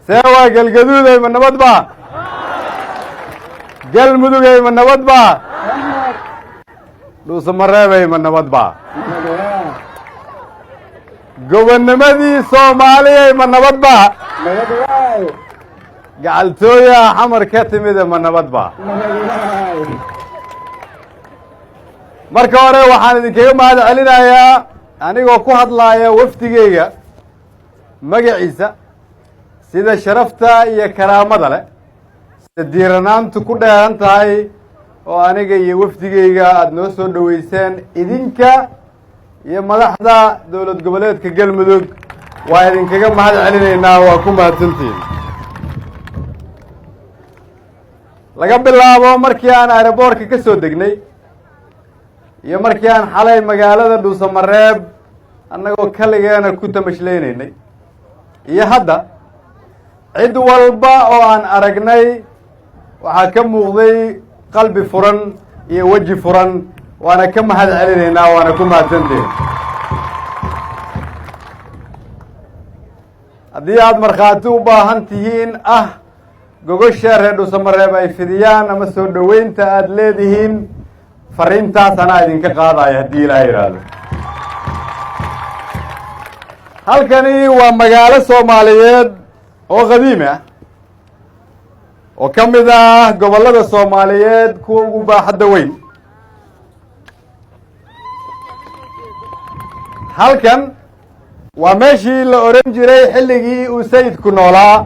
سوا قلقدود من نبض با قل مدوغي من نبض با لو سمرابي من نبض با قوان نمدي صومالي من نبض با قعلتويا حمر كتمي من نبض با marka hore waxaan idinkaga mahad celinayaa anigoo ku hadlaaya wafdigeyga magaciisa sida sharafta iyo karaamada leh sida diiranaantu ku dheeran tahay oo aniga iyo wafdigeyga aada noo soo dhoweyseen idinka iyo madaxda dowlad goboleedka galmudug waa idinkaga mahad celinaynaa waa ku mahadsantihiin laga bilaabo markii aan aeroboortka ka soo degnay iyo markii aan xalay magaalada dhuusamareeb annagoo kaligeena ku tamashlaynaynay iyo hadda cid walba oo aan aragnay waxaa ka muuqday qalbi furan iyo weji furan waana ka mahad celinaynaa waana ku mahadsantihin haddii aada markhaati u baahan tihiin gogosha reer dhuusamareeb ay fidiyaan ama soo dhoweynta aada leedihiin fariintaas anaa idinka qaadaya haddii ilaaha yidhaahdo halkani waa magaalo soomaaliyeed oo qadiimi ah oo ka mid ah gobollada soomaaliyeed kuwa ugu baaxadda weyn halkan waa meeshii la oran jiray xilligii uu sayidku noolaa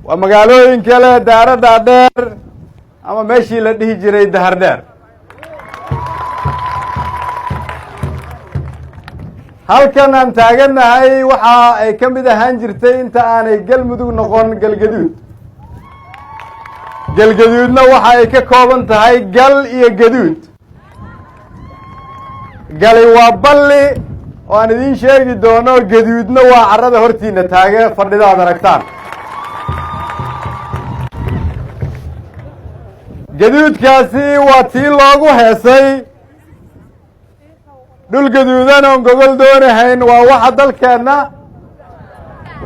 waa magaalooyinka leh daaradda dheer ama meeshii la dhihi jiray dahar dheer halkan aan taagannahay waxa ay ka mid ahaan jirtay inta aanay galmudug noqon galgaduud galgaduudna waxa ay ka kooban tahay gal iyo gaduud gali waa balli oo aan idiin sheegi doono gaduudna waa carrada hortiina taage fadhida aad aragtaan gaduudkaasi waa tii loogu heesay dhul gaduudan oon gogol doonahayn waa waxa dalkeenna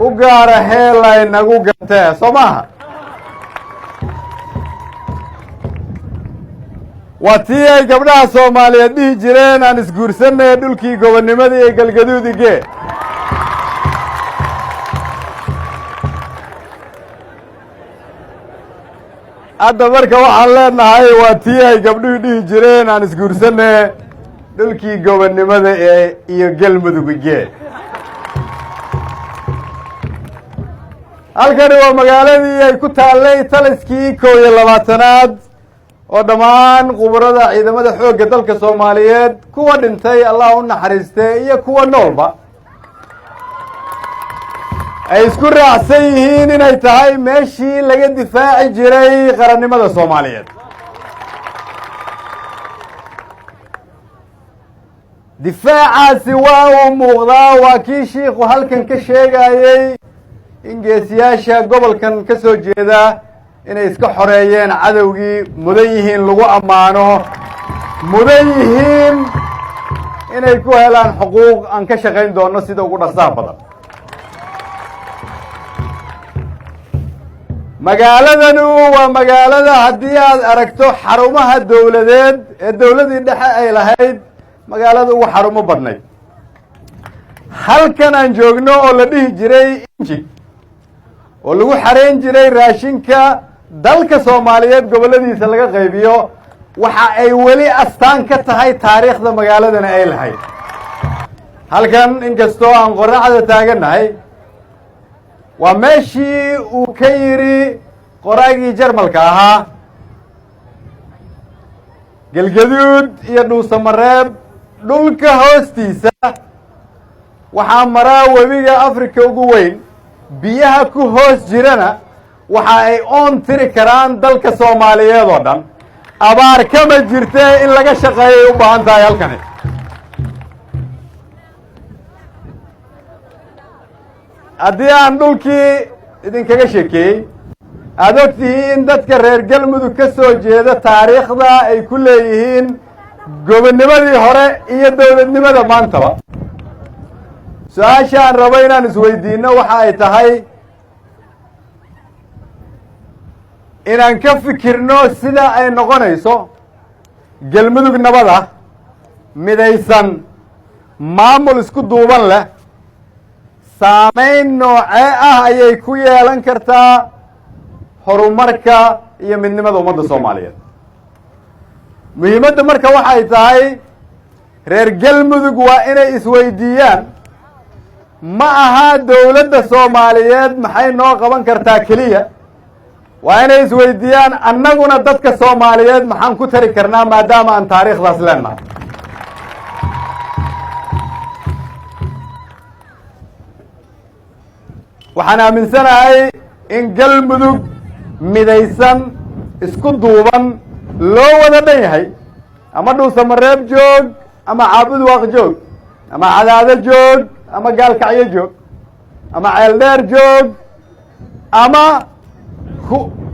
u gaara heelaynagu gatee soo maaha waa tii ay gabdhaha soomaaliyeed dhihi jireen aan isguursanay dhulkii gobonnimada iyo galgaduud igee hadda marka waxaan leenahay waa tii ay gabdhuhu dhihi jireen aan isguursanay dhulkii gobonnimada iyo galmudug igee halkani waa magaaladii ay ku taallay taliskii 21aad oo dhammaan khubarada ciidamada xoogga dalka soomaaliyeed kuwa dhintay allah u naxariistee iyo kuwa noolba ay isku raacsan yihiin inay tahay meeshii laga difaaci jiray qarannimada soomaaliyeed difaacaasi waa uu muuqdaa waa kii shiikhu halkan ka sheegayey in geesiyaasha gobolkan ka soo jeeda inay iska xoreeyeen cadowgii mudan yihiin lagu ammaano mudan yihiin inay ku helaan xuquuq aan ka shaqayn doono sida ugu dhaqsaha badan magaaladanu waa magaalada haddii aad aragto xarumaha dowladeed ee dowladii dhexe ay lahayd magaalada ugu xarumo badnayd halkan aan joogno oo la dhihi jiray inji oo lagu xarayn jiray raashinka dalka soomaaliyeed gobolladiisa laga qaybiyo waxa ay weli astaan ka tahay taariikhda magaaladana ay lahayd halkan inkastoo aan qorraxda taagannahay waa meeshii uu ka yidhi qoraagii jarmalka ahaa galgaduud iyo dhuusamareeb dhulka hoostiisa waxaa maraa webiga africa ugu weyn biyaha ku hoos jirana waxa ay oon tiri karaan dalka soomaaliyeed oo dhan abaar kama jirte in laga shaqeeyay u baahan tahay halkani haddii aan dhulkii idinkaga sheekeeyey aada og tihiin dadka reer galmudug ka soo jeeda taariikhda ay ku leeyihiin gobonnimadii hore iyo dowladnimada maantaba su-aashaan rabo inaan isweydiino waxa ay tahay inaan ka fikirno sida ay noqonayso galmudug nabad ah midaysan maamul isku duuban leh saamayn noocee ah ayay ku yeelan kartaa horumarka iyo midnimada ummadda soomaaliyeed muhiimadda marka waxay tahay reer galmudug waa inay isweydiiyaan ma aha dowladda soomaaliyeed maxay noo qaban kartaa keliya waa inay isweydiiyaan annaguna dadka soomaaliyeed maxaan ku tari karnaa maadaama aan taariikhdaas leenahay waxaan aaminsanahay in galmudug midaysan isku duuban loo wada dhan yahay ama dhuusamareeb joog ama caabud waaq joog ama cadaado joog ama gaalkacyo joog ama ceeldheer joog ama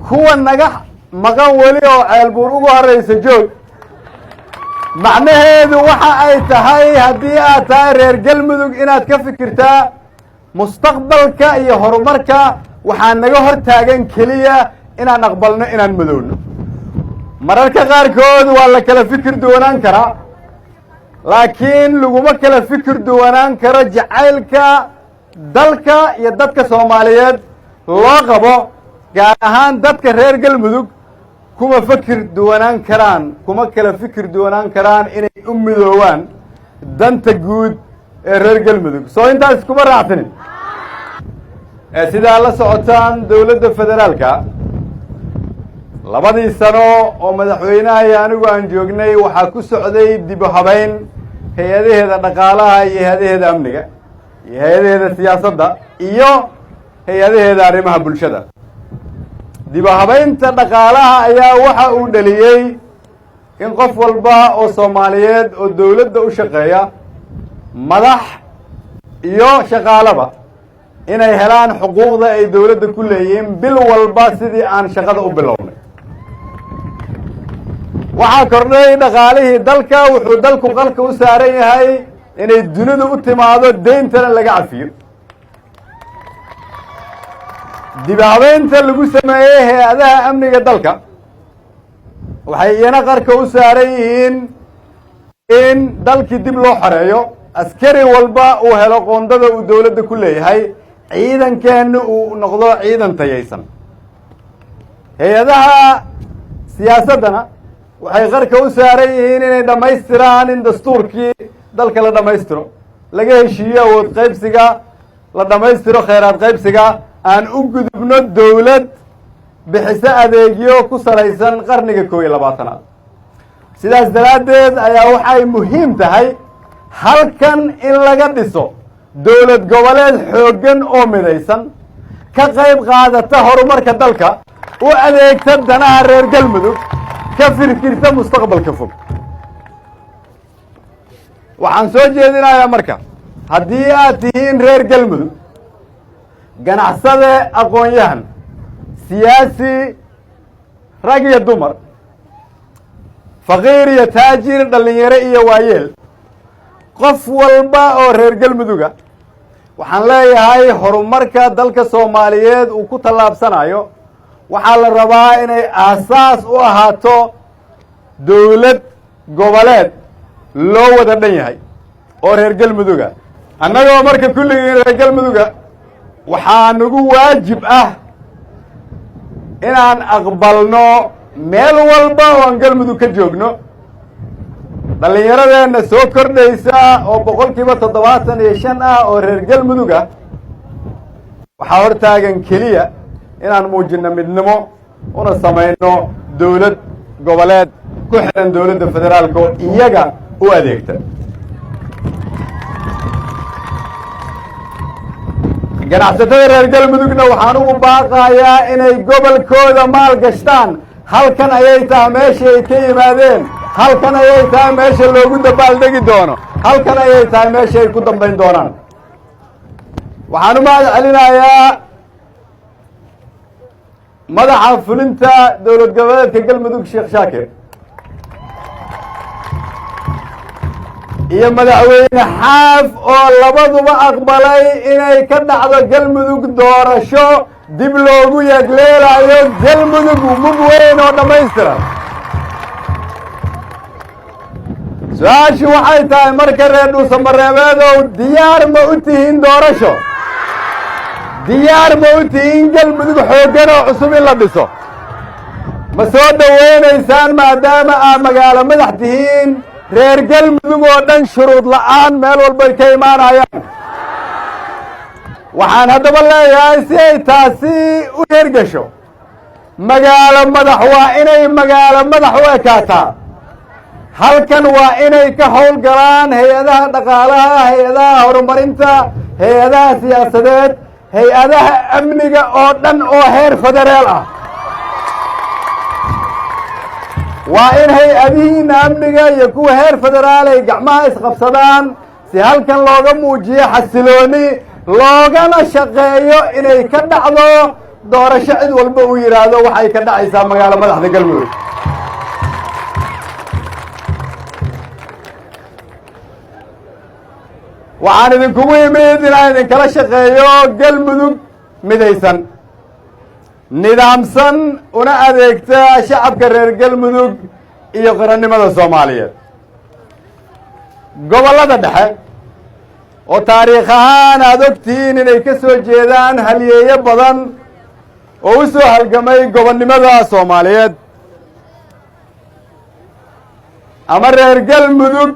kuwa naga maqan weli oo ceelbuur ugu horeysa joog macnaheedu waxa ay tahay haddii aad tahay reer galmudug inaad ka fikirtaa mustaqbalka iyo horumarka waxaa naga hor taagan keliya inaan aqbalno inaan madowno mararka qaarkood waa la kala fikir duwanaan karaa laakiin laguma kala fikir duwanaan karo jacaylka dalka iyo dadka soomaaliyeed loo qabo gaar ahaan dadka reer galmudug kuma fikir duwanaan karaan kuma kala fikir duwanaan karaan inay u midoowaan danta guud ee reer galmudug soo intaas iskuma raacsanin sidaa la socotaan dowladda federaalka labadii sano oo madaxweynaha iyo anigu aan joognay waxaa ku socday dib u habeyn hay-adaheeda dhaqaalaha iyo hay-adaheeda amniga iyo hay-adaheeda siyaasadda iyo hay-adaheeda arrimaha bulshada dib u habeynta dhaqaalaha ayaa waxa uu dhaliyey in qof walba oo soomaaliyeed oo dowladda u shaqeeya madax iyo shaqaalaba inay helaan xuquuqda ay dowladda ku leeyihiin bil walba sidii aan shaqada u bilownay waxaa kordhay dhaqaalihii dalka wuxuu dalku qalka u saaran yahay inay dunidu u timaado deyntana laga cafiyo dib habeynta lagu sameeyey hay-adaha amniga dalka waxay iyana qarka u saaran yihiin in dalkii dib loo xoreeyo askari walba uu helo qoondada uu dowladda ku leeyahay ciidankeenna uu noqdo ciidan tayaysan hay-adaha siyaasaddana waxay qarka u saaran yihiin inay dhammaystiraan in dastuurkii dalka la dhammaystiro laga heshiiyo awood qaybsiga la dhammaystiro kheyraad qaybsiga aan u gudubno dowlad bixiso adeegyo ku salaysan qarniga 21aad sidaas daraaddeed ayaa waxay muhiim tahay halkan in laga dhiso dowlad goboleed xooggan oo midaysan ka qayb qaadata horumarka dalka u adeegta danaha reer galmudug ka fikirta mustaqbalka fog waxaan soo jeedinayaa marka haddii aad tihiin reer galmudug ganacsade aqoon-yahan siyaasi rag iyo dumar faqiir iyo taajir dhallinyaro iyo waayeel qof walba oo reer galmuduga waxaan leeyahay horumarka dalka soomaaliyeed uu ku tallaabsanayo waxaa la rabaa inay aasaas u ahaato dowlad goboleed loo wada dhan yahay oo reer galmuduga annagoo marka kulligii reer galmuduga waxaa nagu waajib ah inaan aqbalno meel walba oo aan galmudug ka joogno dhallinyaradeenna soo kordhaysa oo 75% ah oo reer galmudug ah waxaa hortaagan keliya inaan muujino midnimo una samayno dowlad goboleed ku xiran dowladda federaalka oo iyaga u adeegta ganacsatada reer galmudugna waxaan ugu baaqayaa inay gobolkooda maal gashtaan halkan ayay tahay meesha ay ka yimaadeen halkan ayay tahay meesha loogu dabaaldegi doono halkan ayay tahay meesha ay ku dambayn doonaan waxaan u mahad celinayaa madaxa fulinta dowlad goboleedka galmudug sheekh shaakir iyo madaxweyne xaaf oo labaduba aqbalay inay ka dhacdo galmudug doorasho dib loogu yegleelayo galmudug mug weyn oo dhammaystiran. su-aashu waxay tahay marka reer dhuusamareebeedow diyaar ma u tihiin doorasho? diyaar ma u tihiin galmudug xooggan oo cusub in la dhiso? ma soo dhoweynaysaan maadaama aad magaalo madax tihiin reer galmudug oo dhan shuruud la'aan meel walbay ka imaanayaan? waxaan haddaba leeyahay si ay taasi u hergesho magaalo madax waa inay magaalo madax u ekaataa. halkan waa inay ka howl galaan hay-adaha dhaqaalaha, hay-adaha horumarinta, hay-adaha siyaasadeed, hay-adaha amniga oo dhan oo heer federaal ah. waa in hay-adihiina amniga iyo kuwa heer federaal ay gacmaha isqabsadaan si halkan looga muujiyo xasilooni, loogana shaqeeyo inay ka dhacdo doorasho cid walba uu yidhaahdo waxay ka dhacaysaa magaalo madaxda galmudug. waxaan idinkugu imid inaan idinkala shaqeeyo galmudug midaysan, nidaamsan, una adeegta shacabka reer galmudug iyo qarannimada soomaaliyeed. gobollada dhexe oo taariikh ahaan aada ogtihiin inay ka soo jeedaan halyeeyo badan oo u soo halgamay gobonnimada soomaaliyeed, ama reer galmudug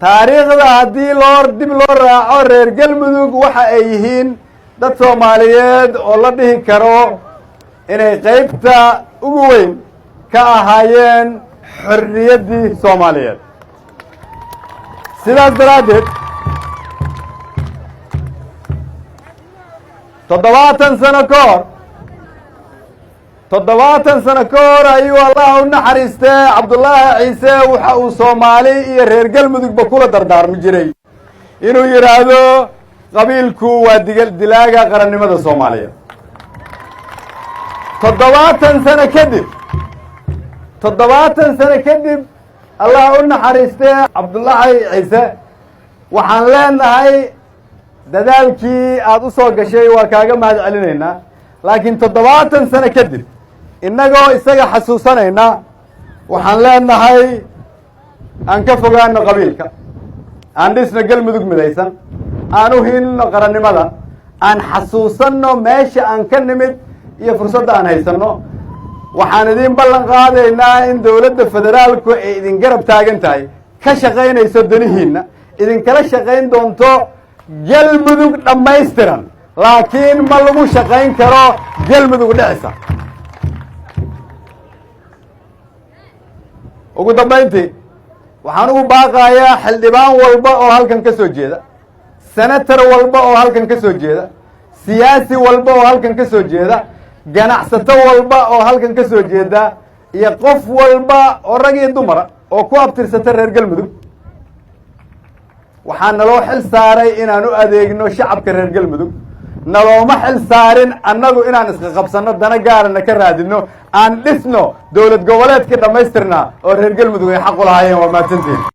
taariikhda haddii dib loo raaco reer galmudug waxa ay yihiin dad soomaaliyeed oo la dhihi karo inay qaybta ugu weyn ka ahaayeen xorriyaddii soomaaliyeed. sidaas daraaddeed 70 sano ka hor ayuu allah u naxariistay cabdullaahi ciise waxa uu soomaali iyo reer galmudugba kula dardaarmi jiray inuu yidhaahdo qabiilku waa dilaaga qarannimada soomaaliyeed. 70 sano kadib allah u naxariistay cabdullaahi ciise waxaan leenahay dadaalkii aada u soo gashay waa kaaga mahad celinaynaa, laakiin 70 sano kadib innagoo isaga xasuusanayna waxaan leenahay aan ka fogaano qabiilka, aan dhisno galmudug midaysan, aan u hiilno qarannimada, aan xasuusanno meesha aan ka nimid iyo fursadda aan haysanno. waxaan idiin ballan qaadaynaa in dowladda federaalku ay idin garab taagan tahay, ka shaqaynayso danihiinna, idinkala shaqayn doonto galmudug dhammaystiran, laakiin ma lagu shaqayn karo galmudug dhicisa. ugu dambayntii waxaan ugu baaqayaa xildhibaan walba oo halkan ka soo jeeda, senator walba oo halkan ka soo jeeda, siyaasi walba oo halkan ka soo jeeda, ganacsato walba oo halkan ka soo jeeda, iyo qof walba oo rag iyo dumara oo ku abtirsata reer galmudug. waxaa naloo xil saaray inaan u adeegno shacabka reer galmudug, nalooma xil saarin annagu inaan iska qabsanno dana gaarana ka raadino. aan dhisno dowlad goboleedkii dhammaystirnaa oo reer galmudug ay xaq u lahaayeen. waa mahadsantiin.